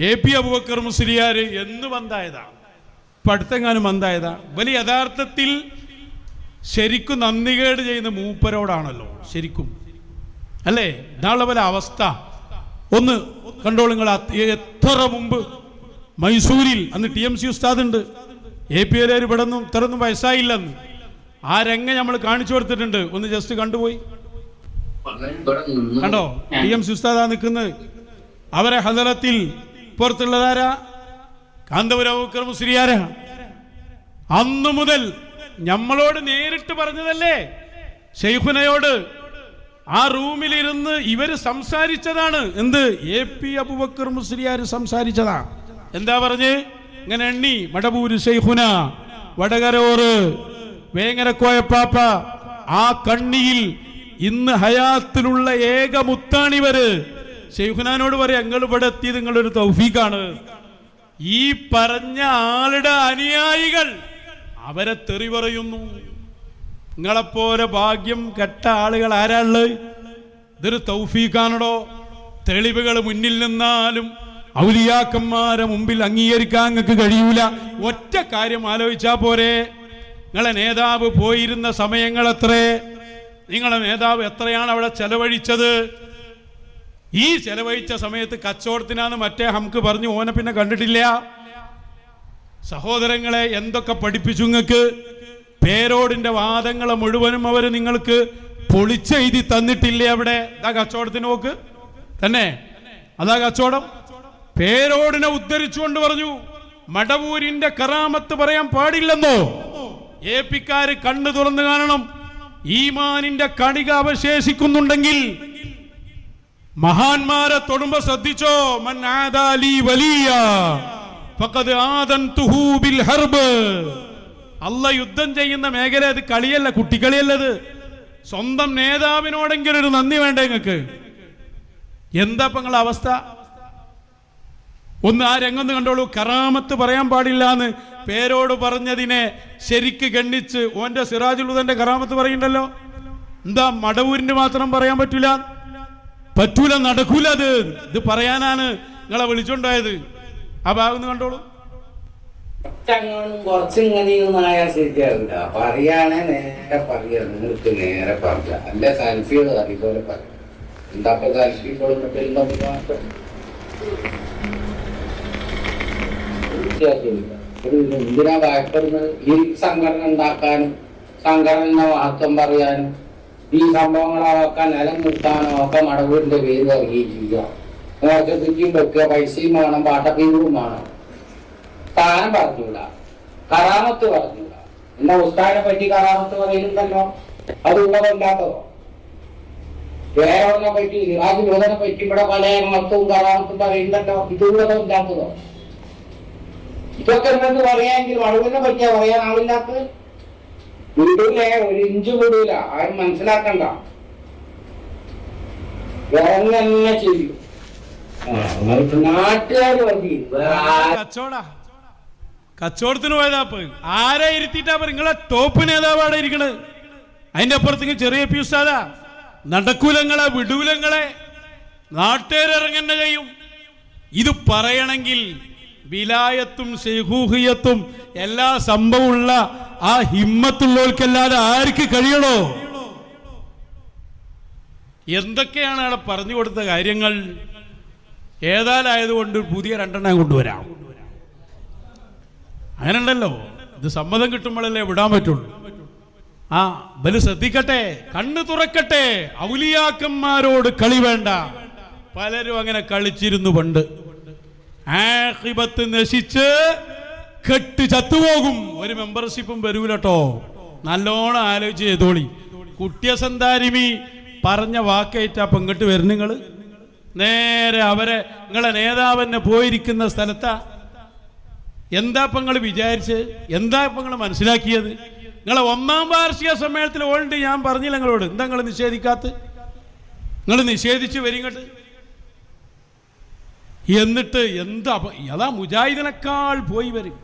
AP Abubakar Musliyar എന്ന് വന്നായതാ, ഇപ്പം അടുത്തെങ്ങാനും വന്നായതാ. വലിയ യഥാർത്ഥത്തിൽ ശരിക്കും നന്ദികേട് ചെയ്യുന്ന മൂപ്പരോടാണല്ലോ ശരിക്കും, അല്ലേ? ഇതാണുള്ള പോലെ അവസ്ഥ. ഒന്ന് കണ്ടോളൂ നിങ്ങൾ. എത്ര മുമ്പ് മൈസൂരിൽ അന്ന് TMC ഉസ്താദ് ഉണ്ട്, AP ഇവിടെ ഒന്നും ഇത്രയൊന്നും വയസ്സായില്ലെന്ന് ആ രംഗം നമ്മൾ കാണിച്ചു കൊടുത്തിട്ടുണ്ട്. ഒന്ന് ജസ്റ്റ് കണ്ടുപോയി കണ്ടോ? TMC ഉസ്താദാ നിൽക്കുന്നത്. അവരെ ഹദറത്തിൽ പുറത്തുള്ളതാരാ? കാന്തപുരം അബൂബക്കർ മുസ്ലിയാരാ. അന്നു മുതൽ നമ്മളോട് നേരിട്ട് പറഞ്ഞതല്ലേ, ശൈഖുനയോട് ആ റൂമിലിരുന്ന് ഇവര് സംസാരിച്ചതാണ്. എന്ത്? AP അബൂബക്കർ മുസ്ലിയാർ സംസാരിച്ചതാ. എന്താ പറഞ്ഞ്? ഇങ്ങനെ എണ്ണി: മടവൂര് ശൈഖുന, വടകരോറ്, വേങ്ങരക്കോയപ്പാപ്പ, ആ കണ്ണിയിൽ ഇന്ന് ഹയാത്തിലുള്ള ഏക മുത്താണിവര്. ശൈഖുനാനോട് പറയാം, നിങ്ങൾ ഇവിടെ എത്തിയത് നിങ്ങളൊരു തൗഫീഖാണ്. ഈ പറഞ്ഞ ആളുടെ അനുയായികൾ അവരെ തെറി പറയുന്നു. നിങ്ങളെപ്പോലെ ഭാഗ്യം കെട്ട ആളുകൾ ആരാള്? ഇതൊരു തൗഫീഖാണോ? തെളിവുകൾ മുന്നിൽ നിന്നാലും ഔലിയാക്കന്മാരെ മുമ്പിൽ അംഗീകരിക്കാൻ നിങ്ങൾക്ക് കഴിയൂല. ഒറ്റ കാര്യം ആലോചിച്ചാ പോരെ. നിങ്ങളെ നേതാവ് പോയിരുന്ന സമയങ്ങൾ എത്രേ? നിങ്ങളെ നേതാവ് എത്രയാണ് അവിടെ ചെലവഴിച്ചത്? ഈ ചെലവഴിച്ച സമയത്ത് കച്ചവടത്തിനാന്ന് മറ്റേ ഹംക്ക് പറഞ്ഞു, ഓനെ പിന്നെ കണ്ടിട്ടില്ല. സഹോദരങ്ങളെ, എന്തൊക്കെ പഠിപ്പിച്ചു നിങ്ങൾക്ക്? പേരോടിന്റെ വാദങ്ങളെ മുഴുവനും അവർ നിങ്ങൾക്ക് പൊളിച്ചെഴുതി തന്നിട്ടില്ലേ? അവിടെ അതാ കച്ചവടത്തിന് നോക്ക് തന്നെ, അതാ കച്ചവടം. പേരോടിനെ ഉദ്ധരിച്ചുകൊണ്ട് പറഞ്ഞു, മടവൂരിന്റെ കറാമത്ത് പറയാൻ പാടില്ലെന്നോ? ഏപ്പിക്കാര് കണ്ണു തുറന്നു കാണണം. ഈമാനിന്റെ കണിക അവശേഷിക്കുന്നുണ്ടെങ്കിൽ മഹാന്മാരെ തൊടുമ്പോ ശ്രദ്ധിച്ചോ. മൻ ആദാലി വലിയ ഫഖദ് ആദൻതുഹു ബിൽ ഹർബ്. അല്ലാഹ് യുദ്ധം ചെയ്യുന്ന മേഖല അത് കളിയല്ല, കുട്ടിക്കളിയല്ലത്. സ്വന്തം നേതാവിനോടെങ്കിലും ഒരു നന്ദി വേണ്ടേ നിങ്ങൾക്ക്? എന്താ ഇപ്പൊ നിങ്ങളുടെ അവസ്ഥ? ഒന്ന് ആ രംഗം കണ്ടോളൂ. കറാമത്ത് പറയാൻ പാടില്ല എന്ന് പേരോട് പറഞ്ഞതിനെ ശരിക്ക് ഗണ്ണിച്ച് ഓന്റെ സിറാജുൽ ഹുദന്റെ കറാമത്ത് പറയുന്നുണ്ടല്ലോ. എന്താ മടവൂരിന്റെ മാത്രം പറയാൻ പറ്റൂല? പറ്റൂല, നടക്കൂല. ഇത് പറയാനാണ് നിങ്ങളെ വിളിച്ചോണ്ടായത്. ആ ഭാഗം കണ്ടോളൂ. കുറച്ചിങ്ങനെ ശരിയാവില്ല. പറയാണേ നേരെ പറയാ, നിങ്ങൾക്ക് നേരെ പറഞ്ഞ അല്ല. സെൽഫികൾ അതുപോലെ പറയാം. എന്താ സെൽഫി എന്തിനാ ഭയപ്പെടുന്നത്? ഈ സംഘടന ഉണ്ടാക്കാനും സംഘടന മഹത്വം പറയാനും ഈ സംഭവങ്ങളാക്കാൻ നിലം നിർത്താനോ ഒക്കെ മടവൂരിന്റെ പേര് ഇറങ്ങിയിട്ടില്ല. മോശത്തിക്കും വെക്കുക, പൈസയും വേണം, പാട്ടപ്പീരും വേണം. സ്ഥാനം പറഞ്ഞൂല, കറാമത്ത് പറഞ്ഞൂല. എന്നാ ഉസ്താദിനെ പറ്റി കറാമത്ത് പറയുന്നുണ്ടല്ലോ, അത് ഉള്ളതല്ലാത്തതോ? വേറെ പറ്റി സിറാജുൽ ഹുദനെ പറ്റി ഇവിടെ പല മഹത്വവും കറാമത്തും പറയുന്നുണ്ടല്ലോ, ഇത് ഉള്ളതല്ലാത്തതോ? ഇതൊക്കെ എന്തെന്ന് പറയാമെങ്കിൽ മടവൂരിനെ പറ്റിയാ പറയാൻ ആളില്ലാത്തത്. വിടൂലേ, ഒരു ഇഞ്ച് വിടൂല. ആരും മനസ്സിലാക്കണ്ട, തന്നെ ചെയ്യും. നാട്ടുകാര് മതി. കച്ചവടത്തിന് പോയതാപ്പ് ആരെ ഇരുത്തിട്ടാ? നിങ്ങളെ ടോപ്പ് നേതാവാണ് ഇരിക്കണത്. അതിന്റെ അപ്പുറത്തേക്ക് ചെറിയ പ്യൂസാതാ. നടക്കൂലങ്ങളെ, വിടൂലങ്ങളെ, നാട്ടുകാരിറങ്ങന്നെ ചെയ്യും. ഇത് പറയണമെങ്കിൽ വിലായത്തും ശൈഖൂഹിയത്തും എല്ലാ സംഭവമുള്ള ആ ഹിമ്മത്തുള്ളവർക്കല്ലാതെ ആർക്ക് കഴിയണോ? എന്തൊക്കെയാണ് അവിടെ പറഞ്ഞു കൊടുത്ത കാര്യങ്ങൾ? ഏതായാലായതുകൊണ്ട് പുതിയ രണ്ടെണ്ണം കൊണ്ടുവരാം. അങ്ങനെ ഉണ്ടല്ലോ. ഇത് സമ്മതം കിട്ടുമ്പോഴല്ലേ വിടാൻ പറ്റുള്ളൂ. ആ ബല് ശ്രദ്ധിക്കട്ടെ, കണ്ണു തുറക്കട്ടെ. ഔലിയാക്കന്മാരോട് കളി വേണ്ട. പലരും അങ്ങനെ കളിച്ചിരുന്നു പണ്ട്. ആഖിബത്ത് നശിച്ച് കെട്ട് ചത്തുപോകും. ഒരു മെമ്പർഷിപ്പും വരൂലട്ടോ. നല്ലോണം ആലോചിച്ച് ചെയ്തോളി. കുട്ടിയസന്താരിമി പറഞ്ഞ വാക്കേറ്റാ പെങ്ങട്ട് വരുന്ന നിങ്ങൾ നേരെ അവരെ നിങ്ങളെ നേതാവന്നെ പോയിരിക്കുന്ന സ്ഥലത്താ. എന്താ ഇപ്പം നിങ്ങൾ വിചാരിച്ച്? എന്താ ഇപ്പം നിങ്ങൾ മനസ്സിലാക്കിയത്? നിങ്ങളെ 1ാം വാർഷിക സമ്മേളനത്തിൽ ഓൾറെഡി ഞാൻ പറഞ്ഞില്ല നിങ്ങളോട്. എന്താ നിങ്ങൾ നിഷേധിക്കാത്ത? നിങ്ങൾ നിഷേധിച്ച് വരിങ്ങട്ട്. എന്നിട്ട് എന്താ അതാ മുജാഹിദിനേക്കാൾ പോയി വരും.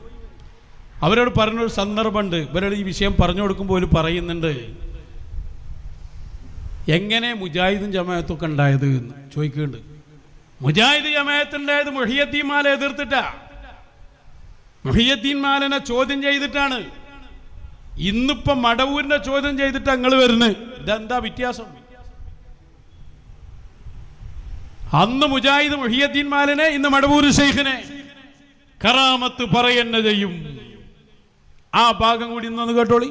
അവരോട് പറഞ്ഞൊരു സന്ദർഭമുണ്ട്. ഇവരോട് ഈ വിഷയം പറഞ്ഞു കൊടുക്കുമ്പോൾ പറയുന്നുണ്ട്, എങ്ങനെ മുജാഹിദും ജമാഅത്തൊക്കെ ഉണ്ടായത് എന്ന് ചോദിക്കുന്നുണ്ട്. മുജാഹിദ് ജമാഅത്തുണ്ടായത് മുഹിയുദ്ദീൻ മാല എതിർത്തിട്ടാ. മുഹിയുദ്ദീൻ മാലനെ ചോദ്യം ചെയ്തിട്ടാണ്. ഇന്നിപ്പോ മടവൂരിനെ ചോദ്യം ചെയ്തിട്ട് നിങ്ങൾ വരുന്നത്. ഇതെന്താ വ്യത്യാസം? അന്ന് മുജാഹിദ് മുഹിയുദ്ദീൻ മാലിനെ, ഇന്ന് മടവൂർ ശൈഖിനെ കറാമത്ത് പറയുന്ന ചെയ്യും. ആ ഭാഗം കൂടി ഇന്നൊന്ന് കേട്ടോളി.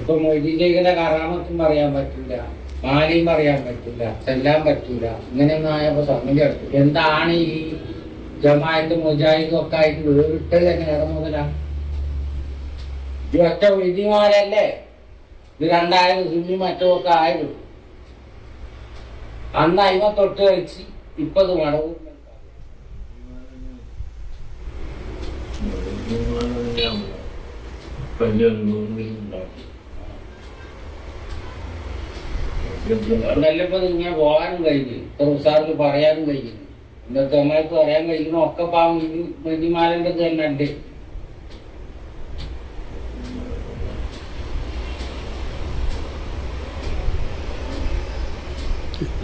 ഇപ്പൊ മൊയ്തീൻ ശൈഖിന്റെ കറാമത്തും പറയാൻ പറ്റില്ല, മാലയും പറയാൻ പറ്റില്ല, ചെല്ലാൻ പറ്റില്ല. ഇങ്ങനെയൊന്നും ആയപ്പോ സംഗതി എടുത്തു. എന്താണ് ഈ ജമാഅത്ത് മുജാഹിദും ഒക്കെ ആയിട്ട് വേറിട്ടത് എങ്ങനെ മുതലാണ്? ഈ ഒറ്റ വിധിമാരല്ലേ ഇത് രണ്ടായത് സുന്നി മറ്റുമൊക്കെ ആയത്. അന്ന് അയിമ തൊട്ട് കഴിച്ച് ഇപ്പൊ ഇത് മടവും. നല്ലപ്പോ ഇങ്ങനെ പോകാനും കഴിഞ്ഞു, ഇത്ര ഉസാറിൽ പറയാനും കഴിഞ്ഞു, ഇന്നത്തെ അമ്മക്ക് പറയാൻ കഴിയുന്ന ഒക്കെ പാവം ഇത് വെടിമാലന്റെ തന്നെ ഉണ്ട്.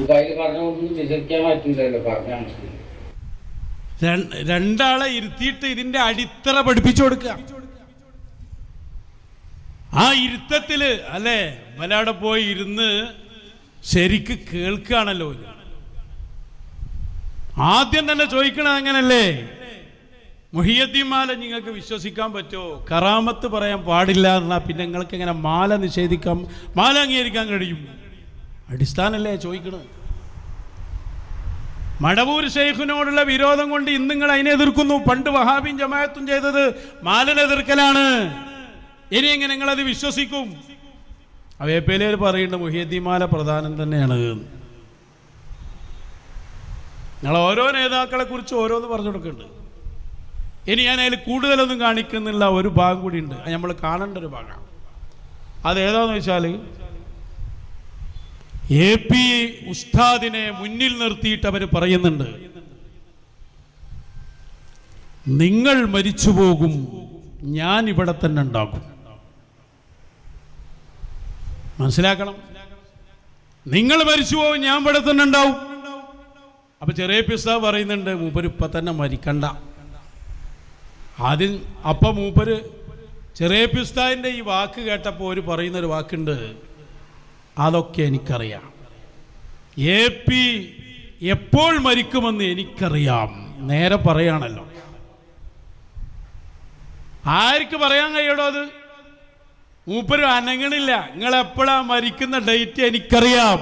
കയ്യിൽ പറഞ്ഞൊന്നും വിശ്വസിക്കാൻ പറ്റൂലല്ലോ, പറഞ്ഞാൽ രണ്ടാളെ ഇരുത്തിയിട്ട് ഇതിന്റെ അടിത്തറ പഠിപ്പിച്ചു കൊടുക്കുക. ആ ഇരുത്തത്തില് അല്ലേ വലാടെ പോയി ഇരുന്ന് ശരിക്ക് കേൾക്കുകയാണല്ലോ. ആദ്യം തന്നെ ചോദിക്കണത് അങ്ങനല്ലേ, മുഹിയുദ്ദീൻ മാല നിങ്ങൾക്ക് വിശ്വസിക്കാൻ പറ്റുമോ? കറാമത്ത് പറയാൻ പാടില്ല എന്നാ പിന്നെ നിങ്ങൾക്ക് എങ്ങനെ മാല നിഷേധിക്കാം, മാല അംഗീകരിക്കാൻ കഴിയും? അടിസ്ഥാനല്ലേ ചോദിക്കണത്. മടവൂർ ശൈഖിനോടുള്ള വിരോധം കൊണ്ട് ഇന്ന് നിങ്ങൾ അതിനെ എതിർക്കുന്നു. പണ്ട് വഹാബിയും ജമാഅത്തും ചെയ്തത് മാലനെ എതിർക്കലാണ്. ഇനി എങ്ങനെ നിങ്ങളത് വിശ്വസിക്കും? അവയപ്പേലേർ പറയുന്നുണ്ട് മുഹിയുദ്ദീൻ മാല പ്രധാനം തന്നെയാണ്. നിങ്ങൾ ഓരോ നേതാക്കളെ കുറിച്ച് ഓരോന്ന് പറഞ്ഞു കൊടുക്കുന്നുണ്ട്. ഇനി ഞാൻ അതിൽ കൂടുതലൊന്നും കാണിക്കുന്നില്ല. ഒരു ഭാഗം കൂടി ഉണ്ട്, അത് നമ്മൾ കാണേണ്ട ഒരു ഭാഗം. അതേതാന്ന് വെച്ചാൽ AP ഉസ്താദിനെ മുന്നിൽ നിർത്തിയിട്ട് അവർ പറയുന്നുണ്ട്, നിങ്ങൾ മരിച്ചു പോകും, ഞാൻ ഇവിടെ തന്നെ ഉണ്ടാകും. മനസ്സിലാക്കണം, നിങ്ങൾ മരിച്ചു പോകും, ഞാൻ ഇവിടെ തന്നെ ഉണ്ടാവും. അപ്പൊ ചെറിയ ഉസ്താദ് പറയുന്നുണ്ട്, മൂപ്പര് ഇപ്പൊ തന്നെ മരിക്കണ്ട. ആദ്യം അപ്പൊ മൂപ്പര് ചെറിയ ഉസ്താദിന്റെ ഈ വാക്ക് കേട്ടപ്പോൾ ഒരു പറയുന്നൊരു വാക്കുണ്ട്, അതൊക്കെ എനിക്കറിയാം. AP എപ്പോൾ മരിക്കുമെന്ന് എനിക്കറിയാം. നേരെ പറയാണല്ലോ. ആർക്ക് പറയാൻ കഴിയടോ അത്? മൂപ്പര് അനങ്ങണില്ല. നിങ്ങൾ എപ്പോഴാ മരിക്കുന്ന ഡേറ്റ് എനിക്കറിയാം.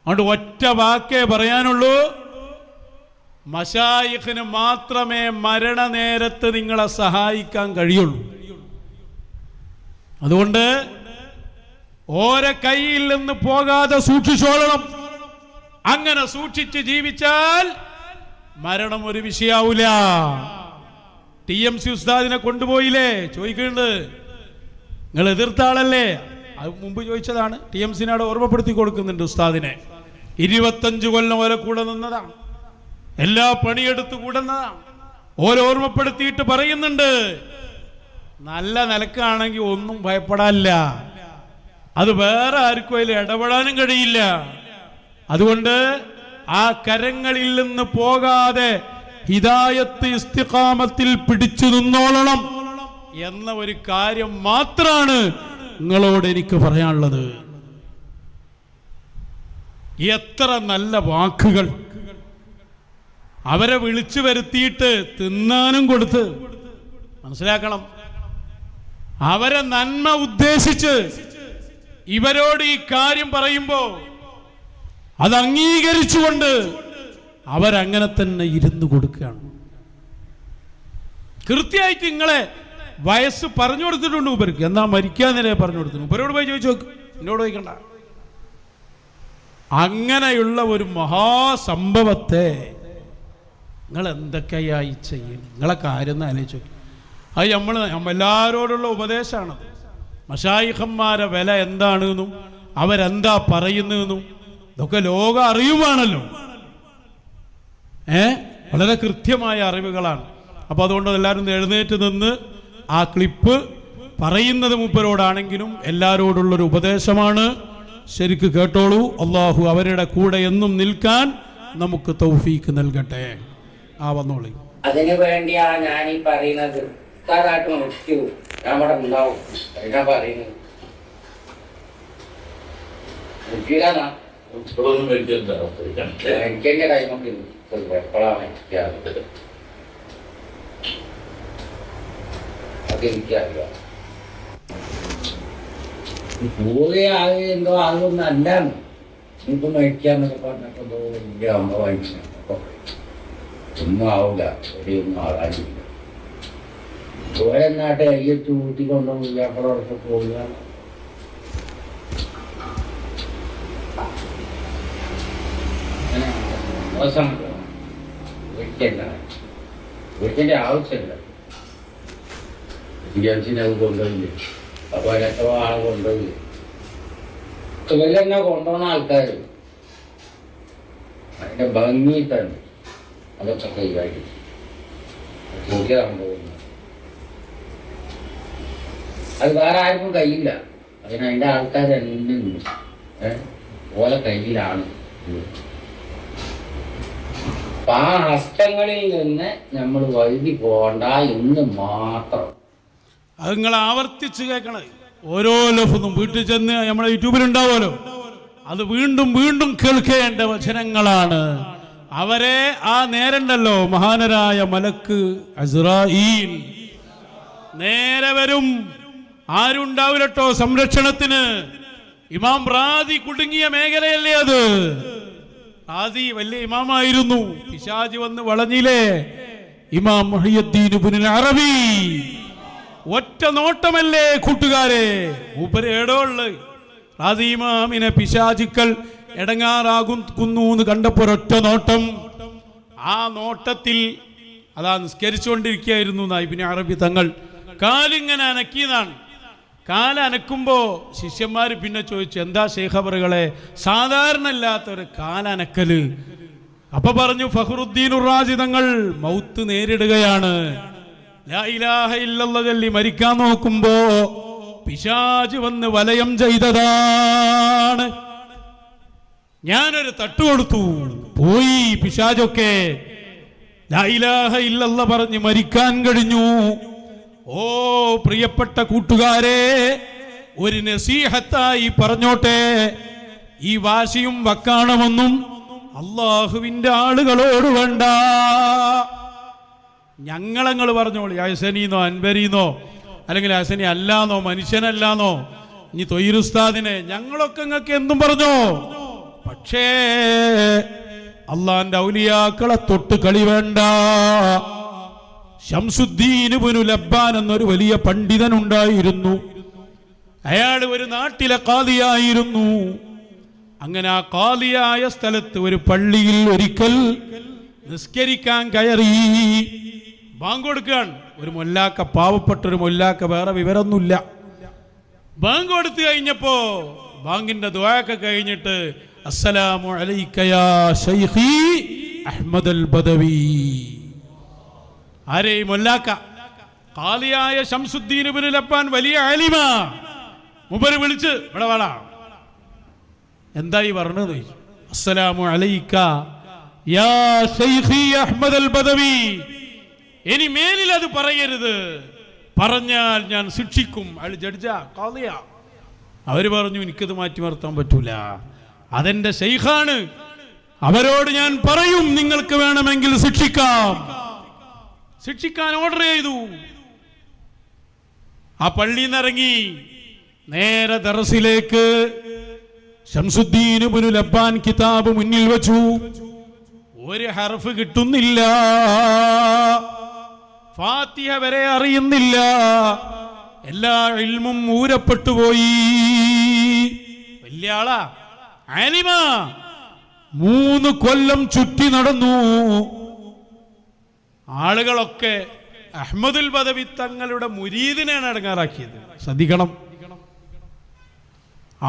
അതുകൊണ്ട് ഒറ്റ വാക്കേ പറയാനുള്ളൂ, മശായിഖിന് മാത്രമേ മരണനേരത്ത് നിങ്ങളെ സഹായിക്കാൻ കഴിയുള്ളൂ. അതുകൊണ്ട് ഓരോ കയ്യിൽ നിന്ന് പോകാതെ സൂക്ഷിച്ചോളണം. അങ്ങനെ സൂക്ഷിച്ച് ജീവിച്ചാൽ മരണം ഒരു വിഷയാവൂല. TMC ഉസ്താദിനെ കൊണ്ടുപോയില്ലേ, ചോദിക്കുന്നുണ്ട്, നിങ്ങൾ എതിർത്ത ആളല്ലേ? അത് മുമ്പ് ചോദിച്ചതാണ്. TMCനോട് ഓർമ്മപ്പെടുത്തി കൊടുക്കുന്നുണ്ട് ഉസ്താദിനെ. 25 കൊല്ലം ഓരോ കൂടെ നിന്നതാണ്, എല്ലാ പണിയെടുത്ത് കൂടുന്നതാണ്. ഓരോ ഓർമ്മപ്പെടുത്തിയിട്ട് പറയുന്നുണ്ട്, നല്ല നിലക്കാണെങ്കിൽ ഒന്നും ഭയപ്പെടാനില്ല, അത് വേറെ ആർക്കും അതിൽ ഇടപെടാനും കഴിയില്ല. അതുകൊണ്ട് ആ കരങ്ങളിൽ നിന്ന് പോകാതെ ഹിദായത്ത് ഇസ്തിഖാമത്തിൽ പിടിച്ചു നിന്നോളണം എന്ന ഒരു കാര്യം മാത്രമാണ് നിങ്ങളോട് എനിക്ക് പറയാനുള്ളത്. എത്ര നല്ല വാക്കുകൾ അവരെ വിളിച്ചു വരുത്തിയിട്ട് തിന്നാനും കൊടുത്ത്. മനസ്സിലാക്കണം, അവരെ നന്മ ഉദ്ദേശിച്ച് ഇവരോട് ഈ കാര്യം പറയുമ്പോ അത് അംഗീകരിച്ചുകൊണ്ട് അവരങ്ങനെ തന്നെ ഇരുന്നു കൊടുക്കുകയാണ്. കൃത്യമായിട്ട് നിങ്ങളെ വയസ്സ് പറഞ്ഞു കൊടുത്തിട്ടുണ്ട് ഉപർക്ക്, എന്നാ മരിക്കാൻ നിലയെ പറഞ്ഞു കൊടുത്തിട്ടുണ്ട്. ഉപരോട് പോയി ചോദിച്ചു നോക്ക്, എന്നോട് ചോദിക്കണ്ട. അങ്ങനെയുള്ള ഒരു മഹാസംഭവത്തെ നിങ്ങൾ എന്തൊക്കെയായി ചെയ്യുന്നത്? നിങ്ങളെ കാര്യം ഒന്ന് ആലോചിച്ച് നോക്കി. അത് നമ്മളെല്ലാവരോടുള്ള ഉപദേശമാണത്. മശായിഖന്മാരെ വില എന്താണെന്നും അവരെന്താ പറയുന്നതെന്നും ഇതൊക്കെ ലോകം അറിയുവാണല്ലോ. വളരെ കൃത്യമായ അറിവുകളാണ്. അപ്പോൾ അതുകൊണ്ട് എല്ലാവരും എഴുന്നേറ്റ് നിന്ന് ആ ക്ലിപ്പ് പറയുന്നത് മൂപ്പരോടാണെങ്കിലും എല്ലാവരോടുള്ളൊരു ഉപദേശമാണ്. ശരിക്ക് കേട്ടോളൂ. അള്ളാഹു അവരുടെ കൂടെ എന്നും നിൽക്കാൻ നമുക്ക് തൗഫീക്ക് നൽകട്ടെ. വന്നോളി. അതിനു വേണ്ടിയാ ഞാൻ ഈ പറയുന്നത്. ഉസ്താദായിട്ട് മരിച്ചു ഞാൻ ഇവിടെ ഉണ്ടാവും. അതിനാ പറയുന്നത്. എനിക്കെന്റെ ടൈമൊക്കെ എപ്പോഴാണ് മരിക്കാറുള്ളത് അതെനിക്കറിയാം. പൂർവ്വയാകെ എന്തോ അതൊന്നും അല്ലാന്ന് ഇനിയിപ്പോ മരിക്കാന്നൊക്കെ പറഞ്ഞപ്പോ എന്തോ വലിയ അമ്മ വാങ്ങിച്ചു ഒന്നും ആവില്ല. ഒന്നും ആകാനില്ല. ഓരോ നാട്ടെ അയ്യത്ത് കൂട്ടിക്കൊണ്ടുപോയി അപ്പോഴൊക്കെ പോവുക. മോശം വീട്ടിന്റെ ആവശ്യമില്ല. വിദ്യാർത്ഥിനെ അത് കൊണ്ടുപോയില്ലേ. അപ്പൊ അതിനെത്ര ആളെ കൊണ്ടുപോയില്ലേ. ഇവരെന്നെ കൊണ്ടുപോകുന്ന ആൾക്കാർ അതിന്റെ ഭംഗി തന്നെ അതൊക്കെ കൈകാര്യം ചോദിക്കാൻ പോകുന്നു. അത് വേറെ ആർക്കും കഴിയില്ല. അതിന്റെ ആൾക്കാർ എന്നും ഓലെ കയ്യിലാണ്. അപ്പൊ ആ ഹസ്തങ്ങളിൽ നിന്ന് നമ്മൾ വഴുതി പോകണ്ട എന്ന് മാത്രം. അത് നിങ്ങൾ ആവർത്തിച്ച് കേൾക്കണത്. ഓരോ ലഫ്ദും വീട്ടിൽ ചെന്ന് നമ്മളെ യൂട്യൂബിലുണ്ടാവുമല്ലോ, അത് വീണ്ടും വീണ്ടും കേൾക്കേണ്ട വചനങ്ങളാണ്. അവരെ ആ നേരണ്ടല്ലോ മഹാനരായ മലക്ക് അസ്രായീൽ നേരെ വരും. ആരുണ്ടാവില്ലട്ടോ സംരക്ഷണത്തിന്. ഇമാം റാദി കുടുങ്ങിയ മേഖലയല്ലേ അത്. റാദി വലിയ ഇമാമായിരുന്നു. പിശാചി വന്ന് വളഞ്ഞില്ലേ ഇമാം മുഹയ്യദ്ദീൻ ഇബ്നുൽ അറബി. ഒറ്റ നോട്ടമല്ലേ കൂട്ടുകാരെ. മൂപ്പര് ഏടോ ഉള്ളത്. റാദി ഇമാമിനെ പിശാചിക്കൾ എടങ്ങാറാകുന്നു എന്ന് കണ്ടപ്പോൾ ഒറ്റ നോട്ടം. ആ നോട്ടത്തിൽ അതാ നിസ്കരിച്ചുകൊണ്ടിരിക്കുകയായിരുന്നു ഇബ്നു അറബി തങ്ങൾ. കാലിങ്ങനെ അനക്കിയതാണ്. കാലനക്കുമ്പോ ശിഷ്യന്മാർ പിന്നെ ചോദിച്ചു, എന്താ ശൈഖബറുകളെ സാധാരണ അല്ലാത്തൊരു കാലനക്കല്? അപ്പൊ പറഞ്ഞു, ഫഖ്റുദ്ദീൻ റാസി തങ്ങൾ മൗത്ത് നേരിടുകയാണ്. ലാ ഇലാഹ ഇല്ലല്ലാഹ് ചൊല്ലി മരിക്കാൻ നോക്കുമ്പോ പിശാച് വന്ന് വലയം ചെയ്തതാണ്. ഞാനൊരു തട്ടു കൊടുത്തു, പോയി പിശാചൊക്കെ. ലാ ഇലാഹ ഇല്ലല്ലാഹ് പറഞ്ഞ് മരിക്കാൻ കഴിഞ്ഞു. ഓ പ്രിയപ്പെട്ട കൂട്ടുകാരെ, ഒരു നസീഹത്തായി പറഞ്ഞോട്ടെ. ഈ വാശിയും വക്കാണമൊന്നും അള്ളാഹുവിന്റെ ആളുകളോട് വേണ്ട. ഞങ്ങളങ്ങൾ പറഞ്ഞോളി, ഹസനീന്നോ അൻവരീന്നോ അല്ലെങ്കിൽ ഹസനി അല്ലാന്നോ മനുഷ്യനല്ലാന്നോ ഇനി തൊയ്യിറുസ്താദിനെ ഞങ്ങളൊക്കെ നിങ്ങൾക്ക് എന്തും പറഞ്ഞോ. പക്ഷേ അള്ളാന്റെ ഔലിയാക്കളെ തൊട്ട് കളി വേണ്ട. ശംസുദ്ദീൻ ഇബ്നു ലബ്ബാൻ എന്നൊരു വലിയ പണ്ഡിതൻ ഉണ്ടായിരുന്നു. അയാൾ ഒരു നാട്ടിലെ ഖാദിയായിരുന്നു. അങ്ങനെ ആ ഖാദിയായ സ്ഥലത്ത് ഒരു പള്ളിയിൽ ഒരിക്കൽ നിസ്കരിക്കാൻ കയറി. ബാങ്ക് കൊടുക്കാൻ ഒരു മൊല്ലാക്ക, പാവപ്പെട്ടൊരു മൊല്ലാക്ക, വേറെ വിവരമൊന്നുമില്ല. ബാങ്ക് കൊടുത്തു കഴിഞ്ഞപ്പോ ബാങ്കിന്റെ ദുആയൊക്കെ കഴിഞ്ഞിട്ട് അസ്സലാമു അലൈക യാ ശൈഖി അഹ്മദൽ ബദവി. ആരേ മൊല്ലാക്ക? ഖാദിയായ ശംസുദ്ദീൻ ഇബ്നു ലബ്ബാൻ വലിയ ആലിമ. മുബര് വിളിച്ച് ഇവിടെ വാടാ, എന്തായി പറഞ്ഞത്? അസ്സലാമു അലൈക യാ ശൈഖി അഹ്മദൽ ബദവി. ഇനി മേലിൽ അത് പറയരുത്, പറഞ്ഞാൽ ഞാൻ ശിക്ഷിക്കും. അയാൾ ജഡ്ജാ, ഖാദിയാ. അവര് പറഞ്ഞു, എനിക്കത് മാറ്റി നിർത്താൻ പറ്റൂല, അതെന്റെ ശൈഖാണ്, അവരോട് ഞാൻ പറയും, നിങ്ങൾക്ക് വേണമെങ്കിൽ ശിക്ഷിക്കാം. ശിക്ഷിക്കാൻ ഓർഡർ ചെയ്തു. ആ പള്ളിയിൽ നിന്ന് ഇറങ്ങി നേരെ ദർസിലേക്ക്. ശംസുദ്ദീൻ ഇബ്നു ലബ്ബാൻ കിതാബ് മുന്നിൽ വെച്ചു. ഒരു ഹർഫ് കിട്ടുന്നില്ല, ഫാത്തിഹ വരെ അറിയുന്നില്ല. എല്ലാ ഇൽമും ഊരപ്പെട്ടുപോയി. വലിയ ആളാ, ആലിമ. 3 കൊല്ലം ചുറ്റി നടന്നു. ആളുകളൊക്കെ അഹ്മദുൽ ബദവി തങ്ങളുടെ മുരീദിനെയാണ് അടങ്ങാറാക്കിയത്. ശ്രദ്ധിക്കണം,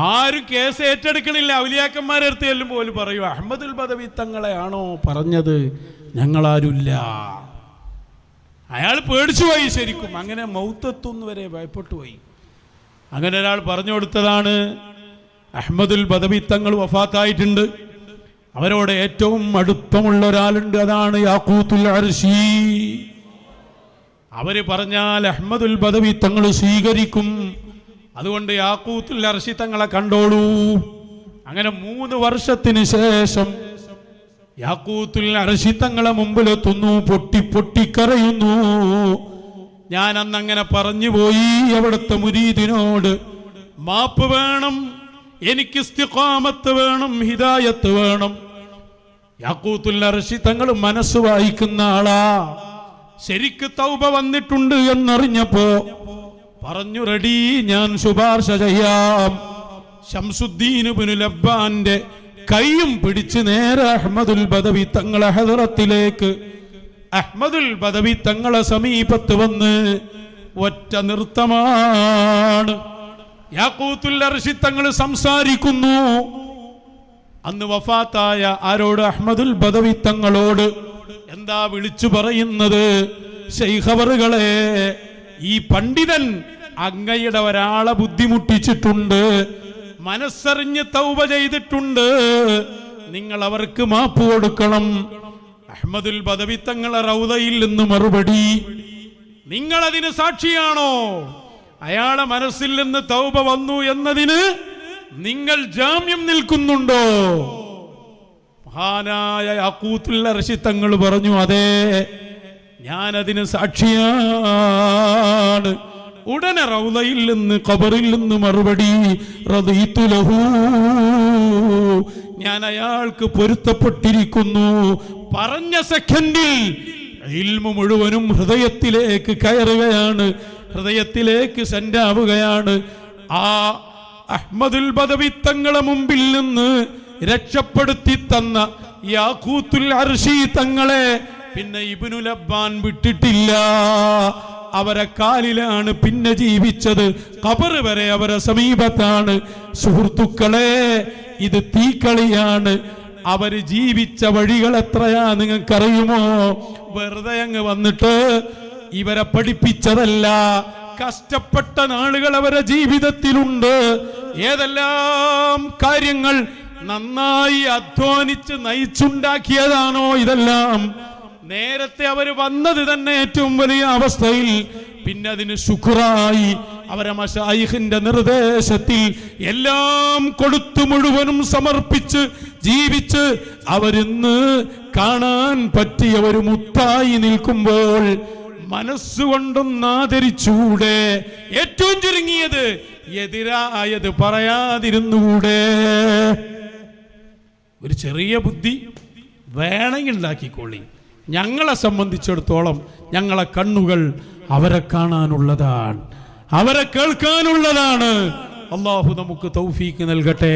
ആരും കേസ് ഏറ്റെടുക്കണില്ല. ഔലിയാക്കന്മാരെ അടുത്ത് ചെല്ലുമ്പോൾ പോലും പറയൂ, അഹ്മദുൽ ബദവി തങ്ങളെയാണോ പറഞ്ഞത്, ഞങ്ങളാരുമില്ല. അയാൾ പേടിച്ചു പോയി ശരിക്കും. അങ്ങനെ മൗത്തെത്തുന്നു വരെ ഭയപ്പെട്ടു പോയി. അങ്ങനെ ഒരാൾ പറഞ്ഞു കൊടുത്തതാണ്, അഹ്മദുൽ ബദവി തങ്ങൾ വഫാത്തായിട്ടുണ്ട്. അവരോട് ഏറ്റവും അടുപ്പമുള്ള ഒരാളുണ്ട്, അതാണ് യാഖൂത്തുൽ അർശി. അവര് പറഞ്ഞാൽ അഹ്മദുൽ ബദവി തങ്ങൾ സ്വീകരിക്കും. അതുകൊണ്ട് യാഖൂത്തുൽ അർശി തങ്ങളെ കണ്ടോളൂ. അങ്ങനെ 3 വർഷത്തിന് ശേഷം യാഖൂത്തുൽ അർശി തങ്ങളെ മുമ്പിലെത്തുന്നു. പൊട്ടിക്കരയുന്നു. ഞാൻ അന്നങ്ങനെ പറഞ്ഞു പോയി, അവിടുത്തെ മുരീദിനോട് മാപ്പ് വേണം, എനിക്ക് ഇസ്തിഖാമത്ത് വേണം, ഹിദായത്ത് വേണം. യാഖൂത്തുൽ അർശി തങ്ങൾ മനസ്സ് വായിക്കുന്ന ആളാ. ശരിക്ക് തൗബ വന്നിട്ടുണ്ട് എന്നറിഞ്ഞപ്പോ പറഞ്ഞു, റെഡി, ഞാൻ ശുപാർശ ചെയ്യാം. ശംസുദ്ദീൻ ഇബ്നു ലബ്ബാന്റെ കൈയും പിടിച്ച് നേരെ അഹ്മദുൽ ബദവി തങ്ങളെ ഹദറത്തിലേക്ക്, അഹ്മദുൽ ബദവി തങ്ങളെ സമീപത്ത് വന്ന് ഒറ്റ നൃത്തമാണ്. യാഖൂത്തുൽ അർശി തങ്ങൾ സംസാരിക്കുന്നു. അന്ന് വഫാത്തായ ആരോട്? അഹ്മദുൽ ബദവി തങ്ങളോട്. എന്താ വിളിച്ചു പറയുന്നത്? ശൈഖവറുകളെ, ഈ പണ്ഡിതൻ അങ്ങയുടെ ഒരാളെ ബുദ്ധിമുട്ടിച്ചിട്ടുണ്ട്, മനസ്സറിഞ്ഞ് തൗബ ചെയ്തിട്ടുണ്ട്, നിങ്ങൾ അവർക്ക് മാപ്പ് കൊടുക്കണം. അഹ്മദുൽ ബദവി തങ്ങളെ റൗദയിൽ നിന്ന് മറുപടി, നിങ്ങൾ അതിന് സാക്ഷിയാണോ? അയാളെ മനസ്സിൽ നിന്ന് തൗബ വന്നു എന്നതിന് നിങ്ങൾ ജാമ്യം നിൽക്കുന്നുണ്ടോ? മഹാനായ യാഖൂത്തുൽ അർശി തങ്ങൾ പറഞ്ഞു, അതെ, ഞാനതിന് സാക്ഷിയാണ്. ഉടനെ റൗദയിൽ നിന്ന്, ഖബറിൽ നിന്ന് മറുപടി, റദീതു ലഹു, ഞാൻ അയാൾക്ക് പൊരുത്തപ്പെട്ടിരിക്കുന്നു. പറഞ്ഞ സെക്കൻഡിൽ ഇൽമു മുഴുവനും ഹൃദയത്തിലേക്ക് കയറുകയാണ്, ഹൃദയത്തിലേക്ക് സെൻഡാവുകയാണ്. ആ അഹ്മദുൽ ബദവി തങ്ങളെ മുമ്പിൽ നിന്ന് രക്ഷപ്പെടുത്തി തന്ന യാഖൂത്തുൽ അർശി തങ്ങളെ പിന്നെ ഇബ്നു ലബ്ബാൻ വിട്ടിട്ടില്ല. അവരെ കാലിലാണ് പിന്നെ ജീവിച്ചത്. ഖബർ വരെ അവരെ സമീപത്താണ്. സുഹൃത്തുക്കളെ, ഇത് തീക്കളിയാണ്. അവര് ജീവിച്ച വഴികൾ എത്രയാ നിങ്ങൾക്കറിയുമോ? വെറുതെ അങ്ങ് വന്നിട്ട് ഇവരെ പഠിപ്പിച്ചതല്ല. കഷ്ടപ്പെട്ട നാളുകൾ അവരെ ജീവിതത്തിലുണ്ട്. ഏതെല്ലാം കാര്യങ്ങൾ നന്നായി അധ്വാനിച്ച് നയിച്ചുണ്ടാക്കിയതാണോ ഇതെല്ലാം. നേരത്തെ അവര് വന്നത് തന്നെ ഏറ്റവും വലിയ അവസ്ഥയിൽ, പിന്നെ അതിന് ശുക്റായി അവരെ മശായിഖിന്റെ നിർദ്ദേശത്തിൽ എല്ലാം കൊടുത്തു മുഴുവനും സമർപ്പിച്ച് ജീവിച്ച് അവരിന്ന് കാണാൻ പറ്റിയ ഒരു മുത്തായി നിൽക്കുമ്പോൾ മനസ്സുകൊണ്ടൊന്നാദരിച്ചൂടെ? ഏറ്റവും ചുരുങ്ങിയത് എതിരായത് പറയാതിരുന്നുകൂടെ? ഒരു ചെറിയ ബുദ്ധി വേണമെങ്കിൽ ഉണ്ടാക്കിക്കൊള്ളി. ഞങ്ങളെ സംബന്ധിച്ചിടത്തോളം ഞങ്ങളെ കണ്ണുകൾ അവരെ കാണാനുള്ളതാണ്, അവരെ കേൾക്കാനുള്ളതാണ്. അല്ലാഹു നമുക്ക് തൗഫീക്ക് നൽകട്ടെ.